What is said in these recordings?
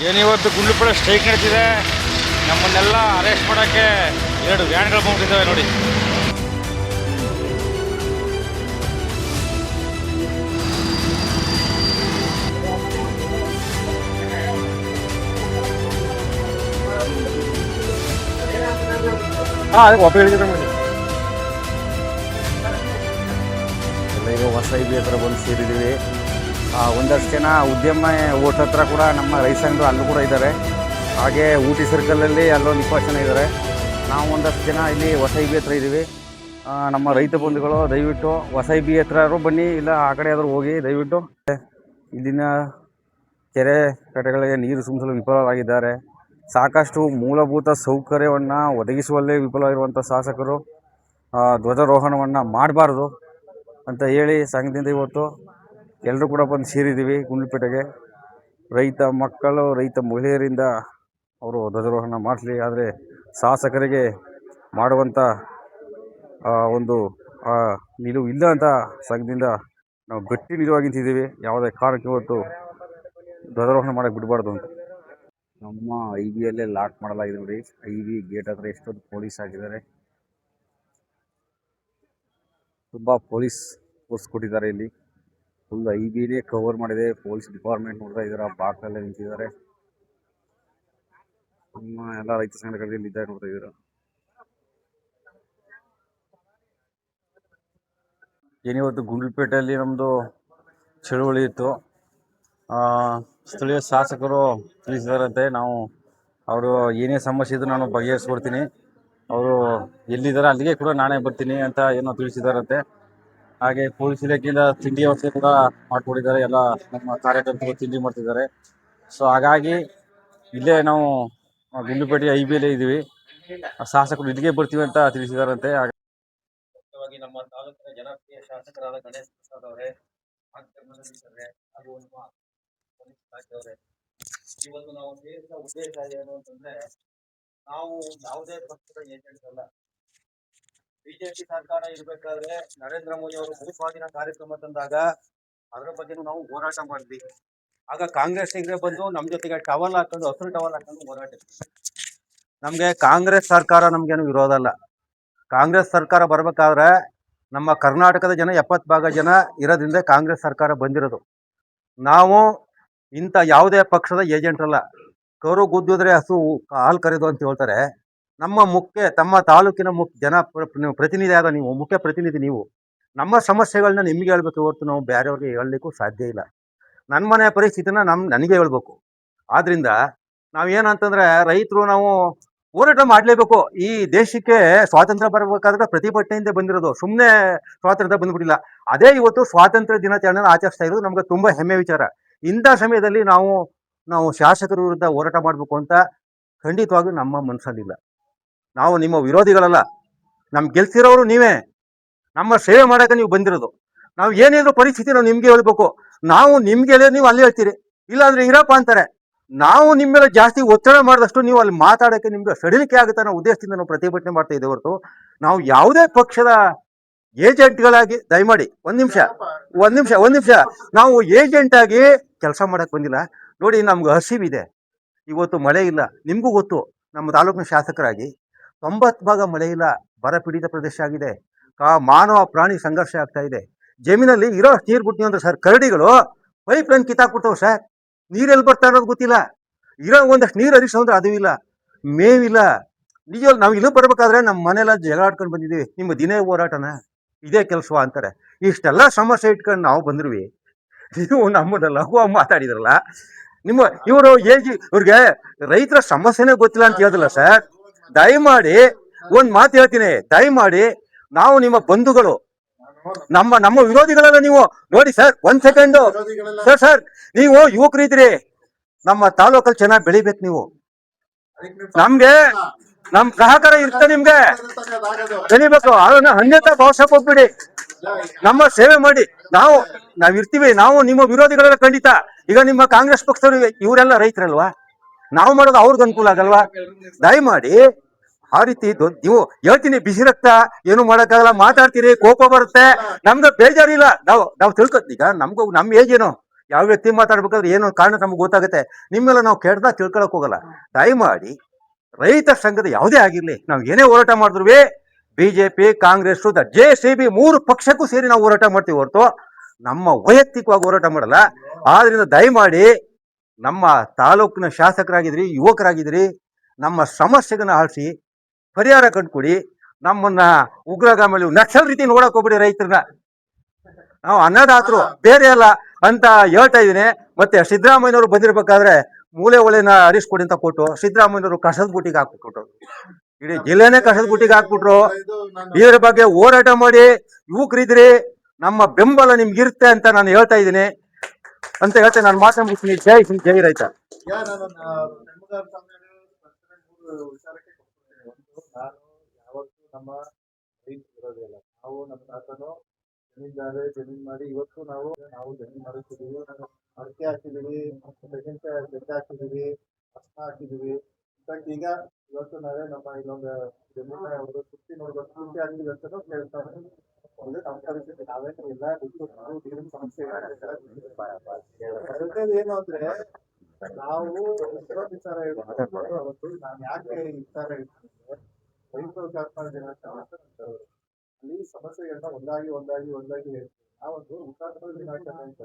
ಏನಿವತ್ತು ಗುಂಡ್ಲುಪೇಟೆ ಸ್ಟ್ರೈಕ್ ನಡೀತಿದೆ. ನಮ್ಮನ್ನೆಲ್ಲ ಅರೆಸ್ಟ್ ಮಾಡೋಕ್ಕೆ 2 ವ್ಯಾನ್ಗಳು ಬಂದಿದ್ದಾವೆ ನೋಡಿ. ಎಲ್ಲ ಈಗ ಹೊಸ IB ಹತ್ರ ಬಂದು ಸೇರಿದ್ದೀವಿ. ಒಂದಷ್ಟು ಜನ ಉದ್ಯಮ ಓಟ್ ಹತ್ರ ಕೂಡ ನಮ್ಮ ರೈತ ಸಂಘರು ಅಲ್ಲೂ ಕೂಡ ಇದ್ದಾರೆ. ಹಾಗೆ ಊಟಿ ಸರ್ಕಲಲ್ಲಿ ಅಲ್ಲೊಂದು 20 ಜನ ಇದ್ದಾರೆ. ನಾವು ಒಂದಷ್ಟು ಜನ ಇಲ್ಲಿ ಹೊಸ IB ಹತ್ರ ಇದ್ದೀವಿ. ನಮ್ಮ ರೈತ ಬಂಧುಗಳು ದಯವಿಟ್ಟು ಹೊಸ IB ಹತ್ರ ಬನ್ನಿ, ಇಲ್ಲ ಆ ಕಡೆ ಆದರೂ ಹೋಗಿ. ದಯವಿಟ್ಟು ಇಲ್ಲಿನ ಕೆರೆ ಕಟ್ಟೆಗಳಿಗೆ ನೀರು ತುಂಬಿಸಲು ವಿಫಲವಾಗಿದ್ದಾರೆ. ಸಾಕಷ್ಟು ಮೂಲಭೂತ ಸೌಕರ್ಯವನ್ನು ಒದಗಿಸುವಲ್ಲೇ ವಿಫಲವಾಗಿರುವಂಥ ಶಾಸಕರು ಧ್ವಜಾರೋಹಣವನ್ನು ಮಾಡಬಾರ್ದು ಅಂತ ಹೇಳಿ ಸಂಘದಿಂದ ಇವತ್ತು ಎಲ್ಲರೂ ಕೂಡ ಬಂದು ಸೇರಿದ್ದೀವಿ ಗುಂಡ್ಲುಪೇಟೆಗೆ. ರೈತ ಮಕ್ಕಳು, ರೈತ ಮಹಿಳೆಯರಿಂದ ಅವರು ಧ್ವಜಾರೋಹಣ ಮಾಡಲಿ, ಆದರೆ ಶಾಸಕರಿಗೆ ಮಾಡುವಂಥ ಒಂದು ನಿಲುವು ಇಲ್ಲ ಅಂತ ಸಂಘದಿಂದ ನಾವು ಗಟ್ಟಿ ನಿಜವಾಗಿ ನಿಂತಿದ್ದೀವಿ. ಯಾವುದೇ ಕಾರಣಕ್ಕೆ ಇವತ್ತು ಧ್ವಜಾರೋಹಣ ಮಾಡೋಕ್ಕೆ ಬಿಡಬಾರ್ದು ಅಂತ. ನಮ್ಮ IBಯಲ್ಲೇ ಲಾಕ್ ಮಾಡಲಾಗಿದೆ ನೋಡಿ. IB ಗೇಟ್ ಹತ್ರ ಎಷ್ಟೊಂದು ಪೊಲೀಸ್ ಹಾಕಿದ್ದಾರೆ. ತುಂಬ ಪೊಲೀಸ್ ಫೋರ್ಸ್ ಕೊಟ್ಟಿದ್ದಾರೆ. ಇಲ್ಲಿ ಫುಲ್ IBನೇ ಕವರ್ ಮಾಡಿದೆ. ಪೊಲೀಸ್ ಡಿಪಾರ್ಟ್ಮೆಂಟ್ ನೋಡ್ತಾ ಇದ್ದಾರೆ, ಬಾಕ್ಲಲ್ಲೇ ನಿಂತಿದ್ದಾರೆ. ನಮ್ಮ ಎಲ್ಲ ರೈತ ಸಂಘಟನೆಗಳಲ್ಲಿ ಇದ್ದಾರೆ, ನೋಡ್ತಾ ಇದ್ದೀರಾ. ಏನಿವತ್ತು ಗುಂಡ್ಲುಪೇಟೆಯಲ್ಲಿ ನಮ್ಮದು ಚಳುವಳಿ ಇತ್ತು. ಸ್ಥಳೀಯ ಶಾಸಕರು ತಿಳಿಸಿದಾರಂತೆ, ಅವರು ಏನೇ ಸಮಸ್ಯೆ ಇದ್ದರೂ ನಾನು ಬಗೆಹರಿಸ್ಕೊಡ್ತೀನಿ, ಅವರು ಎಲ್ಲಿದ್ದಾರೆ ಅಲ್ಲಿಗೆ ಕೂಡ ನಾನೇ ಬರ್ತೀನಿ ಅಂತ ಏನೋ ತಿಳಿಸಿದಾರಂತೆ. ಹಾಗೆ ಪೊಲೀಸ್ ಇಲಾಖೆಯಿಂದ ತಿಂಡಿ ವ್ಯವಸ್ಥೆ ಕೂಡ ಮಾಡಿಕೊಟ್ಟಿದ್ದಾರೆ. ಎಲ್ಲ ನಮ್ಮ ಕಾರ್ಯಕರ್ತರು ತಿಂಡಿ ಮಾಡ್ತಿದ್ದಾರೆ. ಸೊ ಹಾಗಾಗಿ ಇಲ್ಲೇ ನಾವು ಗುಂಡ್ಲುಪೇಟೆ IBಯಲ್ಲೇ ಇದ್ದೀವಿ. ಶಾಸಕರು ಇಲ್ಲಿಗೆ ಬರ್ತೀವಿ ಅಂತ ತಿಳಿಸಿದಾರಂತೆ. ನಮ್ಮ ತಾಲೂಕಿನ ಜನಪ್ರಿಯ ಶಾಸಕರಾದ ಗಣೇಶ್ ಪ್ರಸಾದ್ ಅವರೇ, ಇವತ್ತು ನಾವು ಸೇರಿದ ಉದ್ದೇಶ ಏನು ಅಂತಂದ್ರೆ, ನಾವು ಯಾವುದೇ ಪಕ್ಷದ ಏಜೆಂಟ್ ಅಲ್ಲ. ಬಿಜೆಪಿ ಸರ್ಕಾರ ಇರಬೇಕಾದ್ರೆ ನರೇಂದ್ರ ಮೋದಿ ಅವರು ಭೂಸ್ವಾಧೀನ ಕಾರ್ಯಕ್ರಮ ತಂದಾಗ ಅದರ ಬಗ್ಗೆನೂ ನಾವು ಹೋರಾಟ ಮಾಡಿದ್ವಿ. ಆಗ ಕಾಂಗ್ರೆಸ್ ಬಂದು ನಮ್ಮ ಜೊತೆಗೆ ಟವಲ್ ಹಾಕೊಂಡು, ಹಸಿರು ಟವಲ್ ಹಾಕೊಂಡು ಹೋರಾಟ. ನಮಗೆ ಕಾಂಗ್ರೆಸ್ ಸರ್ಕಾರ ನಮ್ಗೇನು ವಿರೋಧ ಅಲ್ಲ. ಕಾಂಗ್ರೆಸ್ ಸರ್ಕಾರ ಬರ್ಬೇಕಾದ್ರೆ ನಮ್ಮ ಕರ್ನಾಟಕದ ಜನ 70% ಜನ ಇರೋದ್ರಿಂದ ಕಾಂಗ್ರೆಸ್ ಸರ್ಕಾರ ಬಂದಿರೋದು. ನಾವು ಇಂಥ ಯಾವುದೇ ಪಕ್ಷದ ಏಜೆಂಟ್ ಅಲ್ಲ. ಕರು ಗುದ್ದಿದ್ರೆ ಹಸು ಹಾಲು ಕರೆದು ಅಂತ ಹೇಳ್ತಾರೆ. ತಮ್ಮ ತಾಲೂಕಿನ ಜನ ಪ್ರತಿನಿಧಿ ಆದ ನೀವು, ಮುಖ್ಯ ಪ್ರತಿನಿಧಿ ನೀವು. ನಮ್ಮ ಸಮಸ್ಯೆಗಳನ್ನ ನಿಮಗೆ ಹೇಳ್ಬೇಕು ಹೊರತು ನಾವು ಬೇರೆಯವ್ರಿಗೆ ಹೇಳಲಿಕ್ಕೂ ಸಾಧ್ಯ ಇಲ್ಲ. ನನ್ನ ಮನೆಯ ಪರಿಸ್ಥಿತಿನ ನನಗೆ ಹೇಳ್ಬೇಕು. ಆದ್ದರಿಂದ ನಾವೇನಂತಂದ್ರೆ, ರೈತರು ನಾವು ಹೋರಾಟ ಮಾಡಲೇಬೇಕು. ಈ ದೇಶಕ್ಕೆ ಸ್ವಾತಂತ್ರ್ಯ ಬರಬೇಕಾದ್ರೆ ಪ್ರತಿಭಟನೆಯಿಂದ ಬಂದಿರೋದು, ಸುಮ್ಮನೆ ಸ್ವಾತಂತ್ರ್ಯ ಬಂದ್ಬಿಟ್ಟಿಲ್ಲ. ಅದೇ ಇವತ್ತು ಸ್ವಾತಂತ್ರ್ಯ ದಿನಾಚರಣೆಯನ್ನು ಆಚರಿಸ್ತಾ ಇರೋದು ನಮ್ಗೆ ತುಂಬ ಹೆಮ್ಮೆ ವಿಚಾರ. ಇಂಥ ಸಮಯದಲ್ಲಿ ನಾವು ಶಾಸಕರ ವಿರುದ್ಧ ಹೋರಾಟ ಮಾಡಬೇಕು ಅಂತ ಖಂಡಿತವಾಗ್ಲೂ ನಮ್ಮ ಮನಸ್ಸಲ್ಲಿಲ್ಲ. ನಾವು ನಿಮ್ಮ ವಿರೋಧಿಗಳಲ್ಲ. ನಮ್ಗೆ ಗೆಲ್ಸಿರೋರು ನೀವೇ. ನಮ್ಮ ಸೇವೆ ಮಾಡೋಕೆ ನೀವು ಬಂದಿರೋದು. ನಾವು ಏನೇನು ಪರಿಸ್ಥಿತಿ ನಾವು ನಿಮ್ಗೆ ಹೇಳ್ಬೇಕು. ನಾವು ನಿಮ್ಗೆ ನೀವು ಅಲ್ಲಿ ಹೇಳ್ತೀರಿ, ಇಲ್ಲಾಂದ್ರೆ ಇರಪ್ಪ ಅಂತಾರೆ. ನಾವು ನಿಮ್ಮ ಮೇಲೆ ಜಾಸ್ತಿ ಒತ್ತಡ ಮಾಡಿದಷ್ಟು ನೀವು ಅಲ್ಲಿ ಮಾತಾಡೋಕ್ಕೆ ನಿಮ್ಗೆ ಸಡಿಲಿಕೆ ಆಗುತ್ತೆ ಅನ್ನೋ ಉದ್ದೇಶದಿಂದ ನಾವು ಪ್ರತಿಭಟನೆ ಮಾಡ್ತಾ ಇದ್ದೇವೆ ಹೊರತು ನಾವು ಯಾವುದೇ ಪಕ್ಷದ ಏಜೆಂಟ್ಗಳಾಗಿ, ದಯಮಾಡಿ ಒಂದು ನಿಮಿಷ ನಾವು ಏಜೆಂಟ್ ಆಗಿ ಕೆಲಸ ಮಾಡಕ್ಕೆ ಬಂದಿಲ್ಲ. ನೋಡಿ, ನಮ್ಗೆ ಹಸಿವಿದೆ. ಇವತ್ತು ಮಳೆ ಇಲ್ಲ, ನಿಮಗೂ ಗೊತ್ತು. ನಮ್ಮ ತಾಲೂಕಿನ ಶಾಸಕರಾಗಿ 90% ಮಳೆ ಇಲ್ಲ. ಬರ ಪೀಡಿತ ಪ್ರದೇಶ ಆಗಿದೆ. ಮಾನವ ಪ್ರಾಣಿ ಸಂಘರ್ಷ ಆಗ್ತಾ ಇದೆ. ಜಮೀನಲ್ಲಿ ಇರೋ ನೀರು ಬಿಡ್ತೀವಿ ಅಂದ್ರೆ ಸರ್, ಕರಡಿಗಳು ಪೈಪ್ ಲೈನ್ ಕಿತ್ತಾಕ್ಬಿಡ್ತಾವೆ ಸರ್. ನೀರೆಲ್ಲಿ ಬರ್ತಾ ಇರೋದು ಗೊತ್ತಿಲ್ಲ. ಇರೋ ಒಂದಷ್ಟು ನೀರು ಹರಿಸೋ ಅಂದ್ರೆ ಅದು ಇಲ್ಲ, ಮೇವಿಲ್ಲ. ನಿಜ ನಾವು ಇಲ್ಲಿ ಬರ್ಬೇಕಾದ್ರೆ ನಮ್ಮ ಮನೆಯೆಲ್ಲ ಜಗಳ ಆಡ್ಕೊಂಡು ಬಂದಿದ್ದೀವಿ. ನಿಮ್ಮ ದಿನೇ ಹೋರಾಟನ ಇದೇ ಕೆಲಸ ಅಂತಾರೆ. ಇಷ್ಟೆಲ್ಲ ಸಮಸ್ಯೆ ಇಟ್ಕೊಂಡು ನಾವು ಬಂದ್ವಿ. ನೀವು ನಮ್ಮನ್ನ ಲಘುವಾಗಿ ಮಾತಾಡಿದ್ರಲ್ಲ. ಇವ್ರಿಗೆ ರೈತರ ಸಮಸ್ಯೆನೇ ಗೊತ್ತಿಲ್ಲ ಅಂತ ಹೇಳಿದ್ರಲ್ಲ ಸರ್. ದಯಮಾಡಿ ಒಂದು ಮಾತು ಹೇಳ್ತೀನಿ, ದಯಮಾಡಿ ನಾವು ನಿಮ್ಮ ಬಂಧುಗಳು, ನಮ್ಮ ವಿರೋಧಿಗಳೆಲ್ಲ ನೀವು. ನೋಡಿ ಸರ್, 1 ಸೆಕೆಂಡ್ ಸರ್, ನೀವು ಯುವಕರು ಇದ್ರಿ, ನಮ್ಮ ತಾಲೂಕಲ್ಲಿ ಚೆನ್ನಾಗಿ ಬೆಳಿಬೇಕು. ನೀವು ನಮ್ ಸಹಕಾರ ಇರುತ್ತೆ, ನಿಮ್ಗೆ ಬೆಳಿಬೇಕು. ಅದನ್ನ ಅನ್ಯತಾ ಭಾವಿಸಕ್ ಹೋಗ್ಬಿಡಿ. ನಮ್ಮ ಸೇವೆ ಮಾಡಿ. ನಾವಿರ್ತೀವಿ. ನಾವು ನಿಮ್ಮ ವಿರೋಧಿಗಳೆಲ್ಲ ಖಂಡಿತ. ಈಗ ನಿಮ್ಮ ಕಾಂಗ್ರೆಸ್ ಪಕ್ಷದವರು ಇವರೆಲ್ಲ ರೈತರಲ್ವಾ? ನಾವು ಮಾಡೋದು ಅವ್ರಿಗೆ ಅನುಕೂಲ ಆಗಲ್ವಾ? ದಯಮಾಡಿ ಆ ರೀತಿ ನೀವು ಹೇಳ್ತೀನಿ, ಬಿಸಿ ರಕ್ತ ಏನು ಮಾಡೋಕ್ಕಾಗಲ್ಲ, ಮಾತಾಡ್ತೀರಿ, ಕೋಪ ಬರುತ್ತೆ. ನಮ್ಗೆ ಬೇಜಾರಿಲ್ಲ. ನಾವು ತಿಳ್ಕೊತೀಗ ನಮ್ಗೂ ನಮ್ಮ ಏಜ್ ಏನು ಯಾವ ವ್ಯಕ್ತಿ ಮಾತಾಡ್ಬೇಕಾದ್ರೆ ಏನೋ ಕಾರಣ ನಮ್ಗೆ ಗೊತ್ತಾಗುತ್ತೆ. ನಿಮ್ಮೆಲ್ಲ ನಾವು ಕೆಟ್ಟದಾಗ ತಿಳ್ಕೊಳಕ್ ಹೋಗಲ್ಲ. ದಯಮಾಡಿ ರೈತ ಸಂಘದ ಯಾವುದೇ ಆಗಿರ್ಲಿ, ನಾವು ಏನೇ ಹೋರಾಟ ಮಾಡಿದ್ರು ಬಿಜೆಪಿ, ಕಾಂಗ್ರೆಸ್, JCB 3 ಪಕ್ಷಕ್ಕೂ ಸೇರಿ ನಾವು ಹೋರಾಟ ಮಾಡ್ತೀವಿ ಹೊರತು ನಮ್ಮ ವೈಯಕ್ತಿಕವಾಗಿ ಹೋರಾಟ ಮಾಡಲ್ಲ. ಆದ್ರಿಂದ ದಯಮಾಡಿ ನಮ್ಮ ತಾಲೂಕಿನ ಶಾಸಕರಾಗಿದ್ರಿ, ಯುವಕರಾಗಿದ್ರಿ, ನಮ್ಮ ಸಮಸ್ಯೆಗಳನ್ನ ಆಲಿಸಿ ಪರಿಹಾರ ಕಂಡುಕೊಡಿ. ನಮ್ಮನ್ನ ಉಗ್ರಗಾಮಿಗಳು ನಕ್ಸಲ್ ರೀತಿ ನೋಡಕ್ ಹೋಗ್ಬಿಡಿ. ರೈತರನ್ನ ನಾವು ಅನ್ನದಾತರು ಬೇರೆ ಅಲ್ಲ ಅಂತ ಹೇಳ್ತಾ ಇದೀನಿ. ಮತ್ತೆ ಸಿದ್ದರಾಮಯ್ಯನವರು ಬಂದಿರ್ಬೇಕಾದ್ರೆ ಮೂಲೆ ಒಲೆನ ಅರಿಸ್ಕೊಡಿ ಅಂತ ಕೊಟ್ಟು ಸಿದ್ದರಾಮಯ್ಯನವರು ಕಸದ ಬುಟ್ಟಿಗೆ ಹಾಕ್ಬಿಟ್ರು. ಇಡೀ ಜಿಲ್ಲೆನೇ ಕಸದ ಬುಟ್ಟಿಗೆ ಹಾಕ್ಬಿಟ್ರು. ಇದ್ರ ಬಗ್ಗೆ ಹೋರಾಟ ಮಾಡಿ, ಯುವಕರಿದ್ರಿ, ನಮ್ಮ ಬೆಂಬಲ ನಿಮ್ಗಿರುತ್ತೆ ಅಂತ ನಾನು ಹೇಳ್ತಾ ಇದ್ದೀನಿ ಅಂತ ಹೇಳ್ತಾ ನಾನು ಮಾತನ್ನ ಮುಗಿಸ್ತೀನಿ. ಜೈ ಹಿಂದ್, ಜೈ ರೈತ. ಯಾವತ್ತೂ ನಮ್ಮ ರೈತ ಇರೋದಿಲ್ಲ. ನಾವು ನಮ್ಮ ತಾತನು ಜಮೀನ್ ಮಾಡಿ ಇವತ್ತು ನಾವು ಜಮೀನ್ ಮಾಡಿರ್ತೀವಿ, ಅಡಿಕೆ ಹಾಕಿದೀವಿ, ಮೆಣಸಿನಕಾಯಿ ಹಾಕಿದೀವಿ, ಅರ್ಶಿನ ಹಾಕಿದೀವಿ. ಬಟ್ ಈಗ ಇವತ್ತು ನಾವೇ ನಮ್ಮ ಇಲ್ಲೊಂದು ಜಮೀನ ಒಂದು ಸುತ್ತಿ ನೋಡ್ಬೇಕು, ಸುತ್ತಿ ಹಾಕಿದ್ವಿ ಅಂತಲೂ ಕೇಳ್ತಾರೆ. ಒಂದು ನಮ್ಮ ಪರಿಸ್ಥಿತಿ ನಾವೇನು ಇಲ್ಲ, ನೀರಿನ ಸಮಸ್ಯೆ ಏನು ಅಂದ್ರೆ ನಾವು ವಿಚಾರ ಹೇಳ್ಕೊಂಡು ಅವತ್ತು ನಾನು ಯಾಕೆ ಈ ವಿಚಾರ ಹೇಳ್ತೀನಿ, ರೈತರು ಕಾರ್ಖಾನೆ ದಿನಾಚರಣೆ ಅಲ್ಲಿ ಸಮಸ್ಯೆಗಳನ್ನ ಒಂದಾಗಿ ಹೇಳ್ತೀವಿ. ನಾವೊಂದು ಹುತಾತ್ಮರ ದಿನಾಚರಣೆ ಅಂತ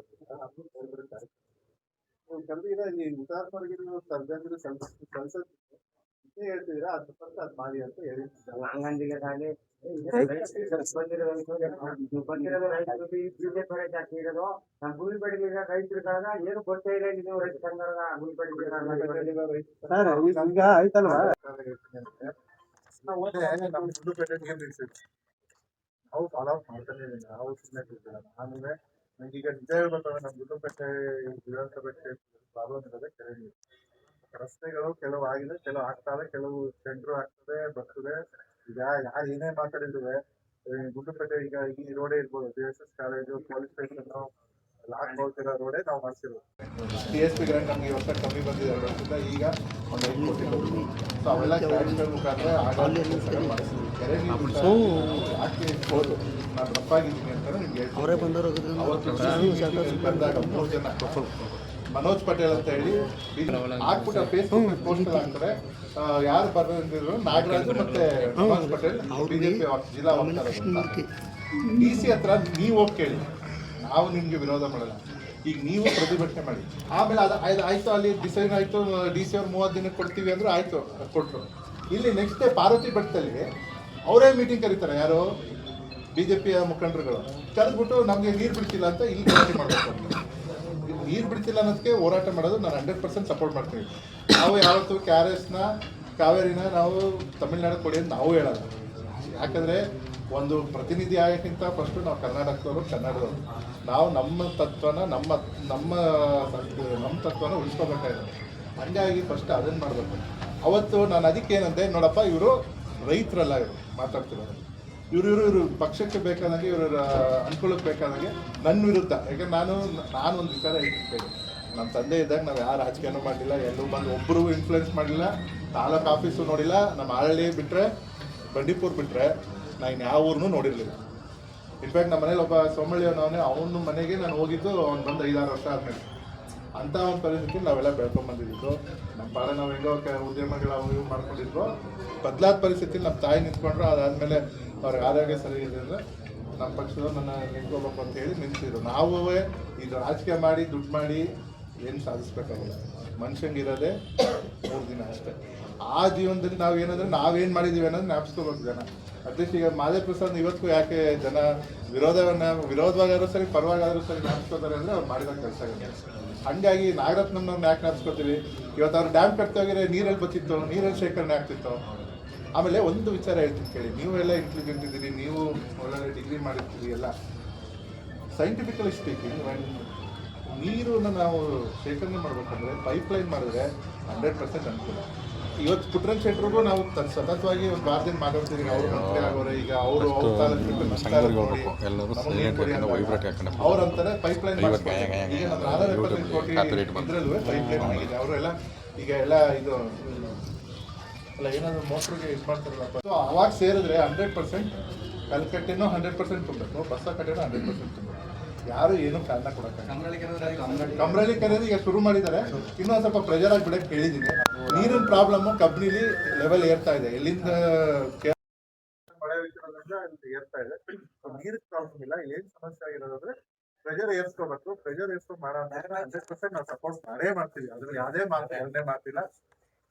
ಕರೆದಿರ ಈ ಹುತಾತ್ಮರಿಗೆ ನೀವು ಸರ್ಜನರು ಇದೇ ಹೇಳ್ತಿದ್ದೀರಾ, ಅದ್ ಸ್ವಲ್ಪ ಅದ್ ಮಾಡಿ ಅಂತ ಹೇಳಿದ್ದಾರೆ. ಏನು ಕೊಡ್ತಾ ಇಲ್ಲ ನೀವು ರೈತ ಸಂಘದ ನಮ್ಮ ಗುಂಡ್ಲುಪೇಟೆ ನೀರು ನಿಲ್ಸಿದ್ವಿ, ನಾವು ಫಾಲೋ ಅಪ್ ಮಾಡ್ತಾನೆ ಇದ್ದೀವಿ. ನಾವು ಸುಮ್ಮನೆ ಕೂತಿಲ್ಲ. ಆಮೇಲೆ ನಂಗೆ ಈಗ ನಿಜ ಹೇಳ್ಬೇಕಂದ್ರೆ ನಮ್ಮ ಗುಂಡ್ಲುಪೇಟೆ ವಿಧಾನಸಭೆ ಪ್ರಾಬ್ಲಮ್ ಇರೋದೇ ಕೆರೆ ನೀರು. ರಸ್ತೆಗಳು ಕೆಲವು ಆಗಿದೆ, ಕೆಲವು ಆಗ್ತವೆ, ಕೆಲವು ಸೆಂಟ್ರು ಆಗ್ತದೆ, ಬರ್ತದೆ. ಈಗ ಯಾರು ಏನೇ ಮಾತಾಡಿದ್ರೆ ಗುಂಡ್ಲುಪೇಟೆ ಈಗ ಈ ರೋಡೇ ಇರ್ಬೋದು, JSS ಕಾಲೇಜು, ಪೊಲೀಸ್ ಸ್ಟೇಷನ್, ಲಾಕ್ ಹೋಗ್ತಿರೋ ರೋಡೇ ನಾವು ಮಾಡಿಸಿರೋದು. TSP ಗ್ರಾಂಟ್ ನಮ್ಗೆ ಈ ವರ್ಷ ಕಮ್ಮಿ ಬಂದಿದೆ 2 ವರ್ಷದಿಂದ, ಈಗ ಒಂದು 5 ಕೋಟಿ ಬಂದಿದೆ. ಸೊ ಅವೆಲ್ಲ ಗ್ರಾಂಟ್ಗಳ ಮುಖಾಂತರ ಮಾಡಿಸಿದ್ವಿ. ಕೆರೆ ನೀರು ಯಾಕೆ ಹೋದು ನಾನು ತಪ್ಪಾಗಿದ್ದೀನಿ ಅಂತ ನಿಮ್ಗೆ ಹೇಳ್ತೀನಿ. ಅವತ್ತು ಬಂದಾಗ 3 ಜನ ಮನೋಜ್ ಪಟೇಲ್ ಅಂತ ಹೇಳಿ ಹಾಕ್ಬಿಟ್ಟು ಫೇಸ್ಬುಕ್ ಪೋಸ್ಟ್ ಹಾಕ್ತಾರೆ. ಯಾರು ಬರ್ದಿದ್ರು ನಾಗರಾಜ್ ಮತ್ತೆ ಮನೋಜ್ ಪಟೇಲ್ BJP ಜಿಲ್ಲಾ ವಕ್ತಾರ. DC ಹತ್ರ ನೀವು ಹೋಗಿ ಕೇಳಿ, ನಾವು ನಿಮ್ಗೆ ವಿರೋಧ ಮಾಡಲ್ಲ. ಈಗ ನೀವು ಪ್ರತಿಭಟನೆ ಮಾಡಿ, ಆಮೇಲೆ ಅದು ಆಯ್ತು, ಅಲ್ಲಿ ಡಿಸೈನ್ ಆಯ್ತು, DC ಅವ್ರು 30 ದಿನಕ್ಕೆ ಕೊಡ್ತೀವಿ ಅಂದ್ರೆ ಆಯ್ತು, ಕೊಟ್ಟರು. ಇಲ್ಲಿ ನೆಕ್ಸ್ಟ್ ಡೇ ಪಾರ್ವತಿ ಬೆಟ್ಟದಲ್ಲಿ ಅವರೇ ಮೀಟಿಂಗ್ ಕರೀತಾರೆ, ಯಾರು BJPಯ ಮುಖಂಡರುಗಳು ಕರೆದ್ಬಿಟ್ಟು ನಮಗೆ ನೀರು ಬಿಡ್ತಿಲ್ಲ ಅಂತ ಇಲ್ಲಿ ಹೋರಾಟ ಮಾಡಬೇಕು. ನೀರು ಬಿಡ್ತಿಲ್ಲ ಅನ್ನೋದಕ್ಕೆ ಹೋರಾಟ ಮಾಡೋದು ನಾನು 100% ಸಪೋರ್ಟ್ ಮಾಡ್ತೀವಿ. ನಾವು ಯಾವತ್ತೂ KRSನ ಕಾವೇರಿನ ನಾವು ತಮಿಳ್ನಾಡು ಕೊಡಿ ಅಂತ ನಾವು ಹೇಳೋದು. ಯಾಕಂದರೆ ಒಂದು ಪ್ರತಿನಿಧಿ ಆಗೋಕ್ಕಿಂತ ಫಸ್ಟು ನಾವು ಕನ್ನಡದವರು ನಾವು ನಮ್ಮ ತತ್ವನ ನಮ್ಮ ತತ್ವನ ಉಳಿಸ್ಕೋಬೇಕಾಗಿದೆ. ಹಂಗಾಗಿ ಫಸ್ಟ್ ಅದನ್ನು ಮಾಡಬೇಕು. ಅವತ್ತು ನಾನು ಅದಕ್ಕೆ ಏನಂದೆ, ನೋಡಪ್ಪ ಇವರು ರೈತರಲ್ಲ, ಇವರು ಮಾತಾಡ್ತಿರೋದು, ಇವರು ಪಕ್ಷಕ್ಕೆ ಬೇಕಾದಂಗೆ, ಇವರ ಅನುಕೂಲಕ್ಕೆ ಬೇಕಾದಂಗೆ ನನ್ನ ವಿರುದ್ಧ. ಯಾಕಂದ್ರೆ ನಾನು ಒಂದು ವಿಚಾರ ಹೇಳ್ತಿದ್ದೇನೆ, ನಮ್ಮ ತಂದೆ ಇದ್ದಾಗ ನಾವು ಯಾರು ರಾಜಕೀಯನೂ ಮಾಡಲಿಲ್ಲ, ಎಲ್ಲೂ ಬಂದು ಒಬ್ಬರು ಇನ್ಫ್ಲುಯೆನ್ಸ್ ಮಾಡಲಿಲ್ಲ, ತಾಲೂಕು ಆಫೀಸು ನೋಡಿಲ್ಲ, ನಮ್ಮ ಆಳಳ್ಳಿ ಬಿಟ್ಟರೆ, ಬಂಡೀಪುರ ಬಿಟ್ಟರೆ ನಾನು ಇನ್ಯಾವ ಊರನ್ನೂ ನೋಡಿರಲಿಲ್ಲ. ಇನ್ಫ್ಯಾಕ್ಟ್ ನಮ್ಮ ಮನೇಲಿ ಒಬ್ಬ ಸೋಮಳ್ಳಿಯವನವನೇ, ಅವನ ಮನೆಗೆ ನಾನು ಹೋಗಿದ್ದು ಅವ್ನು ಬಂದು 5-6 ವರ್ಷ ಆದಮೇಲೆ. ಅಂಥ ಒಂದು ಪರಿಸ್ಥಿತಿ ನಾವೆಲ್ಲ ಬೆಳ್ಕೊಂಬಂದಿದ್ದು. ನಮ್ಮ ಪಾಡ ನಾವು ಹೆಂಗೋ ಉದ್ಯಮಗಳು ಅವು ಇವು ಮಾಡ್ಕೊಂಡಿದ್ವು. ಬದಲಾದ ಪರಿಸ್ಥಿತಿ ನಮ್ಮ ತಾಯಿ ನಿಂತ್ಕೊಂಡ್ರು. ಅದಾದಮೇಲೆ ಅವ್ರಿಗೆ ಆರೋಗ್ಯ ಸರಿ ಇದೆ ಅಂದರೆ ನಮ್ಮ ಪಕ್ಷದವ್ರು ನನ್ನ ನಿಂತ್ಕೋಬೇಕು ಅಂತ ಹೇಳಿ ನಿಂತಿದ್ರು. ನಾವು ಇದು ರಾಜಕೀಯ ಮಾಡಿ ದುಡ್ಡು ಮಾಡಿ ಏನು ಸಾಧಿಸ್ಬೇಕಾಗಿಲ್ಲ. ಮನುಷ್ಯಂಗಿರೋದೇ 3 ದಿನ ಅಷ್ಟೇ. ಆ ಜೀವನದಲ್ಲಿ ನಾವು ಏನಂದರೆ ನಾವೇನು ಮಾಡಿದ್ದೀವಿ ಅನ್ನೋದು ಜ್ಞಾಪಿಸ್ಕೋಬೇಕು ಜನ. ಅಟ್ಲೀಸ್ಟ್ ಈಗ ಮಾದೇ ಪ್ರಸಾದ್ ಇವತ್ತು ಯಾಕೆ ಜನ ವಿರೋಧವಾಗಾದ್ರೂ ಸರಿ, ಪರವಾಗಾದ್ರೂ ಸರಿ ಜ್ಞಾಪಿಸ್ಕೋತಾರೆ ಅಂದರೆ ಅವ್ರು ಮಾಡಿದ ಕೆಲಸ ಇದೆ. ಹಂಗಾಗಿ ನಾಗರತ್ನವ್ರನ್ನ ಯಾಕೆ ಜ್ಞಾಪಿಸ್ಕೋತೀವಿ? ಇವತ್ತು ಅವ್ರು ಡ್ಯಾಮ್ ಕಟ್ತಾ ಹೋಗಿದ್ರೆ ನೀರಲ್ಲಿ ಬಚ್ಚಿತ್ತು, ನೀರಲ್ಲಿ ಶೇಖರಣೆ ಆಗ್ತಿತ್ತು. ಆಮೇಲೆ ಒಂದು ವಿಚಾರ ಹೇಳ್ತೀನಿ ಕೇಳಿ, ನೀವು ಎಲ್ಲ ಇಂಟೆಲಿಜೆಂಟ್ ಇದ್ದೀರಿ, ನೀವು ಒಳ್ಳೊಳ್ಳೆ ಡಿಗ್ರಿ ಮಾಡಿರ್ತೀರಿ ಎಲ್ಲ. ಸೈಂಟಿಫಿಕಲಿ ಸ್ಪೀಕಿಂಗ್, ನೀರನ್ನು ನಾವು ಶೇಖರಣೆ ಮಾಡ್ಬೇಕಂದ್ರೆ ಪೈಪ್ಲೈನ್ ಮಾಡಿದ್ರೆ 100% ಅನುಕೂಲ. ಇವತ್ತು ಪುಟ್ರಂಗ್ ಶೆಟ್ರಿಗೂ ನಾವು ಸತತವಾಗಿ ಒಂದು ವಾರದಿಂದ ಮಾತಾಡ್ತಿದ್ದೀವಿ. ಅವರು ಮಂತ್ರಿ ಆಗೋರೆ, ಈಗ ಅವರು ಅವ್ರಂತಾರೆ ಪೈಪ್ಲೈನ್ ಈಗ ನಮ್ಮ 470 ಕೋಟಿ ಇದರಲ್ಲೂ ಪೈಪ್ಲೈನ್ ಆಗಿದೆ. ಅವರೆಲ್ಲ ಈಗ ಎಲ್ಲ ಇದು ಅಲ್ಲ ಏನಾದರೂ ಮೋಟ್ರಿಗೆ ಇದು ಮಾಡ್ತಾರಲ್ಲ. ಸೊ ಅವಾಗ ಸೇರಿದ್ರೆ 100% ಕಲ್ಕಟ್ಟೆನೂ 100% ತುಂಬಬೇಕು, ಬಸ್ಸ ಕಟ್ಟೆನೂ 100% ತುಂಬಬೇಕು. ಯಾರು ಏನು ಕಾರಣ ಕೊಡಕ್ಕಾಗಲ್ಲ. ಕಮ್ರಳ್ಳಿ ಕೆರೆ ಈಗ ಶುರು ಮಾಡಿದ್ದಾರೆ, ಇನ್ನೊಂದು ಸ್ವಲ್ಪ ಪ್ರೆಷರ್ ಆಗಿ ಬಿಡಕ್ಕೆ ಹೇಳಿದ್ದೀನಿ. ನೀರಿನ ಪ್ರಾಬ್ಲಮ್ ಕಬ್ಬಿನಿಲಿ ಲೆವೆಲ್ ಏರ್ತಾ ಇದೆ, ಎಲ್ಲಿಂದ ಮಳೆ ವಿಚಾರದಿಂದ ಅಲ್ಲಿ ಏರ್ತಾ ಇದೆ. ನೀರಿನ ಪ್ರಾಬ್ಲಮ್ ಇಲ್ಲ. ಏನ್ ಸಮಸ್ಯೆ ಆಗಿರೋದಂದ್ರೆ ಪ್ರೆಷರ್ ಏರ್ಸ್ಕೋಬೇಕು. ಪ್ರೆಷರ್ ಏರ್ಸ್ಕೊಂಡು ಮಾಡೋ 100% ನಾವು ಸಪೋರ್ಟ್ ಮಾಡೇ ಮಾಡ್ತೀವಿ. ಅದ್ರಲ್ಲಿ ಯಾವುದೇ ಮಾತು ಎರಡನೇ ಮಾತಿಲ್ಲ.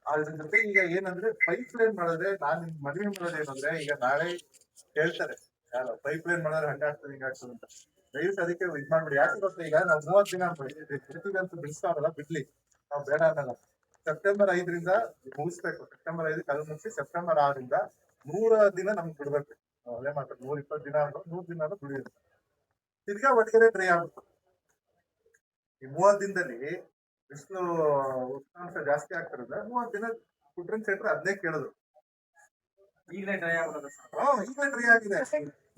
ಅದ್ರ ಜೊತೆ ಈಗ ಏನಂದ್ರೆ ಪೈಪ್ ಲೈನ್ ಮಾಡಿದ್ರೆ ನಾನು ಮದುವೆ ಮಾಡೋದು ಏನಂದ್ರೆ, ಈಗ ನಾಳೆ ಹೇಳ್ತಾರೆ ಯಾರು ಪೈಪ್ ಲೈನ್ ಮಾಡಿದ್ರೆ ಹಂಗಾಗ್ತದೆ ಹಿಂಗಾಗ್ತದೆ ಅಂತ. ದಯವಿಟ್ಟು ಅದಕ್ಕೆ ಇದ್ ಮಾಡ್ಬಿಡಿ. ಯಾಕೆ ಗೊತ್ತಾ, ಈಗ ನಾವು 30 ದಿನ ಬಿಡ್ತೀವಂತ ಬಿಡಿಸ್ತಾವಲ್ಲ, ಬಿಡ್ಲಿ, ನಾವು ಬೇಡ ಅನ್ನಲ್ಲ. ಸೆಪ್ಟೆಂಬರ್ 5ರಿಂದ ಮುಗಿಸ್ಬೇಕು. ಸೆಪ್ಟೆಂಬರ್ 5 ಕಲ್ ಮುಗಿಸಿ ಸೆಪ್ಟೆಂಬರ್ 6ರಿಂದ 100 ದಿನ ನಮ್ಗೆ ಬಿಡ್ಬೇಕು. ಅದೇ ಮಾತ್ರ 120 ದಿನ ಅಂದ್ರೆ 100 ದಿನ ಬಿಡಿದ್ರು ತಿರ್ಗಾ ಒಟ್ಟಿಗೆ ಡ್ರೈ ಆಗುತ್ತೆ. ಈ 30 ದಿನದಲ್ಲಿ ಬಿಸಿಲು ಉಷ್ಣಾಂಶ ಜಾಸ್ತಿ ಆಗ್ತಿರೋದ್ರೆ 30 ದಿನ ಕುಟ್ರಿನ್ ಸೆಟ್ರೆ ಅದನ್ನೇ ಕೇಳಿದ್ರು. ಈಗಲೇ ಡ್ರೈ ಆಗೋದು. ಈಗಲೇ ಡ್ರೈ ಆಗಿದೆ.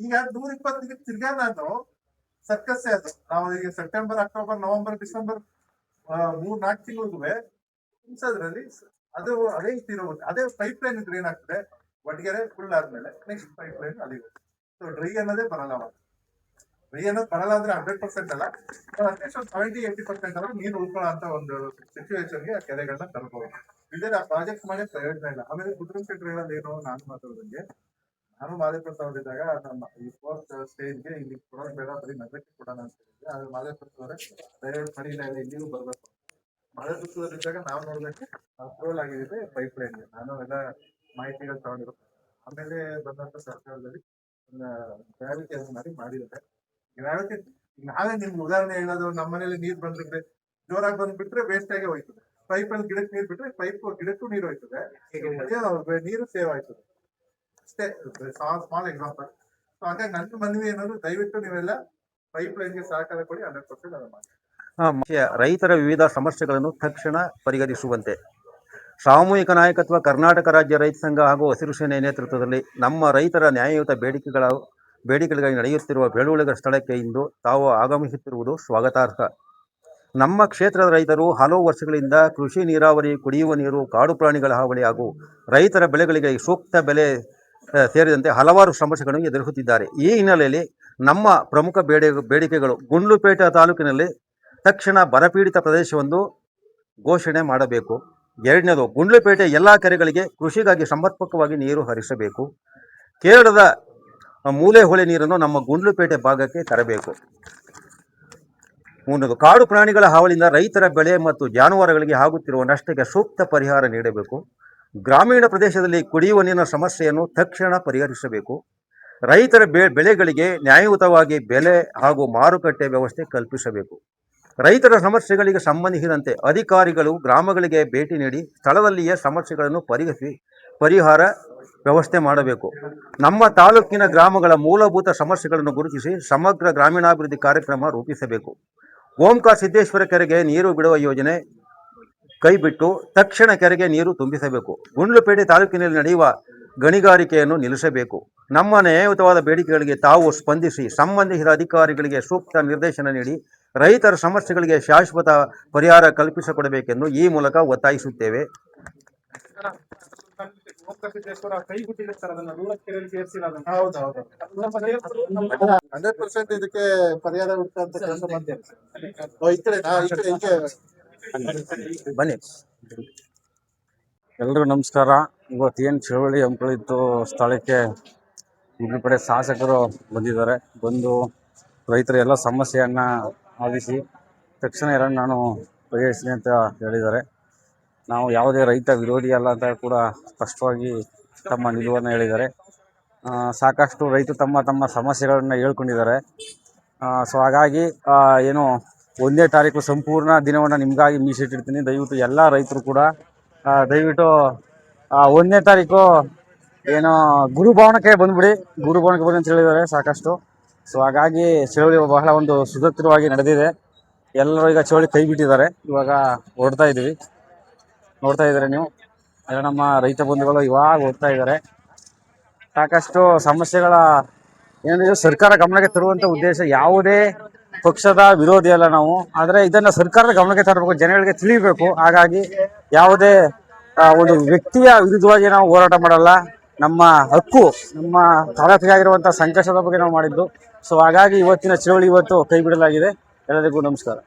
ಈಗ 120 ದಿನಕ್ಕೆ ತಿರ್ಗಾ ನಾನು ಸರ್ಕಸ್ಸೇ ಅದು. ನಾವು ಈಗ ಸೆಪ್ಟೆಂಬರ್, ಅಕ್ಟೋಬರ್, ನವೆಂಬರ್, ಡಿಸೆಂಬರ್ 3-4 ತಿಂಗಳಿಗೂ ಹಿಂಸದ್ರಲ್ಲಿ ಅದು ಅದೇ ಇರೋದು. ಅದೇ ಪೈಪ್ ಲೈನ್ ಇದ್ರೆ ಏನಾಗ್ತದೆ, ಒಟ್ಟಿಗೆ ಫುಲ್ ಆದ್ಮೇಲೆ ನೆಕ್ಸ್ಟ್ ಪೈಪ್ ಲೈನ್ ಅಲ್ಲಿಗೆ. ಸೊ ಡ್ರೈ ಅನ್ನೋದೇ ಬರಲ್ಲ. ಡ್ರೈ ಅನ್ನೋದು ಬರಲ್ಲ ಅಂದ್ರೆ 100% ಅಲ್ಲ, ಅಟ್ಲೀಸ್ಟ್ 70-80% ಅಲ್ಲ ನೀರು ಉಳ್ಕೊಳ್ಳೋ ಅಂತ ಒಂದು ಸಿಚುವೇಶನ್ಗೆ ಆ ಕೆರೆಗಳನ್ನ ತರ್ಬೋದು. ಇದೇ ಆ ಪ್ರಾಜೆಕ್ಟ್ ಮಾಡಿ ಪ್ರಯೋಜನ ಇಲ್ಲ. ಆಮೇಲೆ ಕುಟ್ರಿನ್ ಸೆಟ್ರ್ ಹೇಳೋದು ಏನು, ನಾನು ಮಾತಾಡೋದಂಗೆ, ನಾನು ಮಾದೇಪುರ ತಗೊಂಡಿದ್ದಾಗ ನಮ್ಮ ಈ 4th ಸ್ಟೇಜ್ಗೆ ಇಲ್ಲಿ ಕೊಡೋದು ಬೇಡ, ಬರೀ ನಗರಕ್ಕೆ ಕೊಡೋಣ ಅಂತ ಹೇಳಿದ್ದೆ. ಆದ್ರೆ ಮಾದೇಪುರದವರೇ ದಯವಿಟ್ಟು ಸರಿ ಇಲ್ಲ, ಇಲ್ಲಿಗೂ ಬರ್ಬೇಕು. ಮಾದೇಪುರದಲ್ಲಿದ್ದಾಗ ನಾವು ನೋಡ್ಬೇಕು ಅಪ್ರೂವಲ್ ಆಗಿದೆ ಪೈಪ್ ಲೈನ್ಗೆ. ನಾನು ಎಲ್ಲ ಮಾಹಿತಿಗಳು ತಗೊಂಡಿರುತ್ತೆ. ಆಮೇಲೆ ಬಂದಂತ ಸರ್ಕಾರದಲ್ಲಿ ಗ್ರಾವಿಟಿ ಅದು ಮಾಡಿದ್ದಾರೆ. ಗ್ರಾವಿಟಿ ನಾವೇ ನಿಮ್ಗೆ ಉದಾಹರಣೆ ಹೇಳೋದು, ನಮ್ಮ ಮನೇಲಿ ನೀರ್ ಬಂದಿದ್ರೆ ಜೋರಾಗಿ ಬಂದ್ಬಿಟ್ರೆ ವೇಸ್ಟ್ ಆಗಿ ಹೋಯ್ತದೆ. ಪೈಪ್ ಅಲ್ಲಿ ಗಿಡಕ್ಕೆ ನೀರ್ ಬಿಟ್ರೆ ಪೈಪ್ ಗಿಡಕ್ಕೂ ನೀರು ಹೋಯ್ತದೆ, ನೀರು ಸೇವ್ ಆಯ್ತದೆ. ಅಷ್ಟೇ ಸ್ಮಾಲ್ ಎಕ್ಸಾಂಪಲ್. ಸೊ ಹಾಗಾಗಿ ನನ್ನ ಮನವಿ ಏನಾದ್ರು, ದಯವಿಟ್ಟು ನೀವೆಲ್ಲ ಪೈಪ್ ಲೈನ್ಗೆ ಸಹಕಾರ ಕೊಡಿ. 100% ಅದನ್ನ ಮಾಡಿ. ರೈತರ ವಿವಿಧ ಸಮಸ್ಯೆಗಳನ್ನು ತಕ್ಷಣ ಪರಿಹರಿಸುವಂತೆ ಸಾಮೂಹಿಕ ನಾಯಕತ್ವ ಕರ್ನಾಟಕ ರಾಜ್ಯ ರೈತ ಸಂಘ ಹಾಗೂ ಹಸಿರು ಸೇನೆ ನೇತೃತ್ವದಲ್ಲಿ ನಮ್ಮ ರೈತರ ನ್ಯಾಯಯುತ ಬೇಡಿಕೆಗಳಿಗಾಗಿ ನಡೆಯುತ್ತಿರುವ ಬೆಳವಣಿಗೆ ಸ್ಥಳಕ್ಕೆ ಇಂದು ತಾವು ಆಗಮಿಸುತ್ತಿರುವುದು ಸ್ವಾಗತಾರ್ಹ. ನಮ್ಮ ಕ್ಷೇತ್ರದ ರೈತರು ಹಲವು ವರ್ಷಗಳಿಂದ ಕೃಷಿ, ನೀರಾವರಿ, ಕುಡಿಯುವ ನೀರು, ಕಾಡು ಪ್ರಾಣಿಗಳ ಹಾವಳಿ ಹಾಗೂ ರೈತರ ಬೆಳೆಗಳಿಗೆ ಸೂಕ್ತ ಬೆಲೆ ಸೇರಿದಂತೆ ಹಲವಾರು ಸಮಸ್ಯೆಗಳನ್ನು ಎದುರಿಸುತ್ತಿದ್ದಾರೆ. ಈ ಹಿನ್ನೆಲೆಯಲ್ಲಿ ನಮ್ಮ ಪ್ರಮುಖ ಬೇಡಿಕೆಗಳು: ಗುಂಡ್ಲುಪೇಟೆ ತಾಲೂಕಿನಲ್ಲಿ ತಕ್ಷಣ ಬರಪೀಡಿತ ಪ್ರದೇಶವೊಂದು ಘೋಷಣೆ ಮಾಡಬೇಕು. ಎರಡನೇದು, ಗುಂಡ್ಲುಪೇಟೆ ಎಲ್ಲ ಕೆರೆಗಳಿಗೆ ಕೃಷಿಗಾಗಿ ಸಮರ್ಪಕವಾಗಿ ನೀರು ಹರಿಸಬೇಕು. ಕೇರಳದ ಮೂಲೆ ಹೊಳೆ ನೀರನ್ನು ನಮ್ಮ ಗುಂಡ್ಲುಪೇಟೆ ಭಾಗಕ್ಕೆ ತರಬೇಕು. ಮೂರನೇದು, ಕಾಡು ಪ್ರಾಣಿಗಳ ಹಾವಳಿಯಿಂದ ರೈತರ ಬೆಳೆ ಮತ್ತು ಜಾನುವಾರುಗಳಿಗೆ ಆಗುತ್ತಿರುವ ನಷ್ಟಕ್ಕೆ ಸೂಕ್ತ ಪರಿಹಾರ ನೀಡಬೇಕು. ಗ್ರಾಮೀಣ ಪ್ರದೇಶದಲ್ಲಿ ಕುಡಿಯುವ ನೀರಿನ ಸಮಸ್ಯೆಯನ್ನು ತಕ್ಷಣ ಪರಿಹರಿಸಬೇಕು. ರೈತರ ಬೆಳೆಗಳಿಗೆ ನ್ಯಾಯಯುತವಾಗಿ ಬೆಲೆ ಹಾಗೂ ಮಾರುಕಟ್ಟೆ ವ್ಯವಸ್ಥೆ ಕಲ್ಪಿಸಬೇಕು. ರೈತರ ಸಮಸ್ಯೆಗಳಿಗೆ ಸಂಬಂಧಿಸಿದಂತೆ ಅಧಿಕಾರಿಗಳು ಗ್ರಾಮಗಳಿಗೆ ಭೇಟಿ ನೀಡಿ ಸ್ಥಳದಲ್ಲಿಯೇ ಸಮಸ್ಯೆಗಳನ್ನು ಪರಿಹಾರ ವ್ಯವಸ್ಥೆ ಮಾಡಬೇಕು. ನಮ್ಮ ತಾಲೂಕಿನ ಗ್ರಾಮಗಳ ಮೂಲಭೂತ ಸಮಸ್ಯೆಗಳನ್ನು ಗುರುತಿಸಿ ಸಮಗ್ರ ಗ್ರಾಮೀಣಾಭಿವೃದ್ಧಿ ಕಾರ್ಯಕ್ರಮ ರೂಪಿಸಬೇಕು. ಓಂಕಾರ ಸಿದ್ದೇಶ್ವರ ಕೆರೆಗೆ ನೀರು ಬಿಡುವ ಯೋಜನೆ ಕೈಬಿಟ್ಟು ತಕ್ಷಣ ಕೆರೆಗೆ ನೀರು ತುಂಬಿಸಬೇಕು. ಗುಂಡ್ಲುಪೇಟೆ ತಾಲೂಕಿನಲ್ಲಿ ನಡೆಯುವ ಗಣಿಗಾರಿಕೆಯನ್ನು ನಿಲ್ಲಿಸಬೇಕು. ನಮ್ಮ ನ್ಯಾಯಯುತವಾದ ಬೇಡಿಕೆಗಳಿಗೆ ತಾವು ಸ್ಪಂದಿಸಿ ಸಂಬಂಧಿಸಿದ ಅಧಿಕಾರಿಗಳಿಗೆ ಸೂಕ್ತ ನಿರ್ದೇಶನ ನೀಡಿ ರೈತರ ಸಮಸ್ಯೆಗಳಿಗೆ ಶಾಶ್ವತ ಪರಿಹಾರ ಕಲ್ಪಿಸಿಕೊಡಬೇಕೆಂದು ಈ ಮೂಲಕ ಒತ್ತಾಯಿಸುತ್ತೇವೆ. ಕೈ ಬಿಟ್ಟಿದೆ ಸರ್, ಅದನ್ನ 100% ಇದಕ್ಕೆ ಪರಿಹಾರ ಅಂತ ಕೆಲಸ ಮಾಡ್ತೇವೆ. ಬನ್ನಿ. ಎಲ್ರಿಗೂ ನಮಸ್ಕಾರ. ಇವತ್ತು ಏನು ಚಳವಳಿ ಹಮ್ಮಿಕೊಂಡಿತ್ತು ಸ್ಥಳಕ್ಕೆ ಗುಂಡ್ಲುಪೇಟೆ ಶಾಸಕರು ಬಂದಿದ್ದಾರೆ. ಬಂದು ರೈತರ ಎಲ್ಲ ಸಮಸ್ಯೆಯನ್ನು ಆಲಿಸಿ ತಕ್ಷಣ ಎಲ್ಲ ನಾನು ಪರಿಹರಿಸ್ತೀನಿ ಅಂತ ಹೇಳಿದ್ದಾರೆ. ನಾವು ಯಾವುದೇ ರೈತ ವಿರೋಧಿ ಅಲ್ಲ ಅಂತ ಕೂಡ ಸ್ಪಷ್ಟವಾಗಿ ತಮ್ಮ ನಿಲುವನ್ನು ಹೇಳಿದ್ದಾರೆ. ಸಾಕಷ್ಟು ರೈತರು ತಮ್ಮ ಸಮಸ್ಯೆಗಳನ್ನು ಹೇಳ್ಕೊಂಡಿದ್ದಾರೆ. ಸೊ ಹಾಗಾಗಿ ಏನು 1ನೇ ತಾರೀಕು ಸಂಪೂರ್ಣ ದಿನವನ್ನು ನಿಮಗಾಗಿ ಮೀಸಲಿಟ್ಟಿರ್ತೀನಿ. ದಯವಿಟ್ಟು ಎಲ್ಲ ರೈತರು ಕೂಡ ದಯವಿಟ್ಟು 1ನೇ ತಾರೀಕು ಏನು ಗುರುಭವನಕ್ಕೆ ಬಂದುಬಿಡಿ ಅಂತ ಹೇಳಿದ್ದಾರೆ ಸಾಕಷ್ಟು. ಸೊ ಹಾಗಾಗಿ ಚಳವಳಿ ಬಹಳ ಒಂದು ಸುಸೂತ್ರವಾಗಿ ನಡೆದಿದೆ. ಎಲ್ಲರೂ ಈಗ ಚಳವಳಿ ಕೈ ಬಿಟ್ಟಿದ್ದಾರೆ. ಇವಾಗ ಹೊರಡ್ತಾ ಇದ್ದೀವಿ, ನೋಡ್ತಾ ಇದ್ದಾರೆ ನೀವು ಎಲ್ಲ ನಮ್ಮ ರೈತ ಬಂಧುಗಳು ಇವಾಗ ಹೋಗ್ತಾ ಇದ್ದಾರೆ. ಸಾಕಷ್ಟು ಸಮಸ್ಯೆಗಳ ಏನಿದೆ ಸರ್ಕಾರ ಗಮನಕ್ಕೆ ತರುವಂಥ ಉದ್ದೇಶ, ಯಾವುದೇ ಪಕ್ಷದ ವಿರೋಧಿ ಅಲ್ಲ ನಾವು, ಆದರೆ ಇದನ್ನು ಸರ್ಕಾರದ ಗಮನಕ್ಕೆ ತರಬೇಕು, ಜನಗಳಿಗೆ ತಿಳಿಬೇಕು. ಹಾಗಾಗಿ ಯಾವುದೇ ಒಂದು ವ್ಯಕ್ತಿಯ ವಿರುದ್ಧವಾಗಿ ನಾವು ಹೋರಾಟ ಮಾಡಲ್ಲ. ನಮ್ಮ ಹಕ್ಕು, ನಮ್ಮ ತಾಲೂಕಿಗಾಗಿರುವಂಥ ಸಂಕಷ್ಟದ ಬಗ್ಗೆ ನಾವು ಮಾಡಿದ್ದು. ಸೊ ಹಾಗಾಗಿ ಇವತ್ತಿನ ಚಳವಳಿ ಇವತ್ತು ಕೈ ಬಿಡಲಾಗಿದೆ. ಎಲ್ಲರಿಗೂ ನಮಸ್ಕಾರ.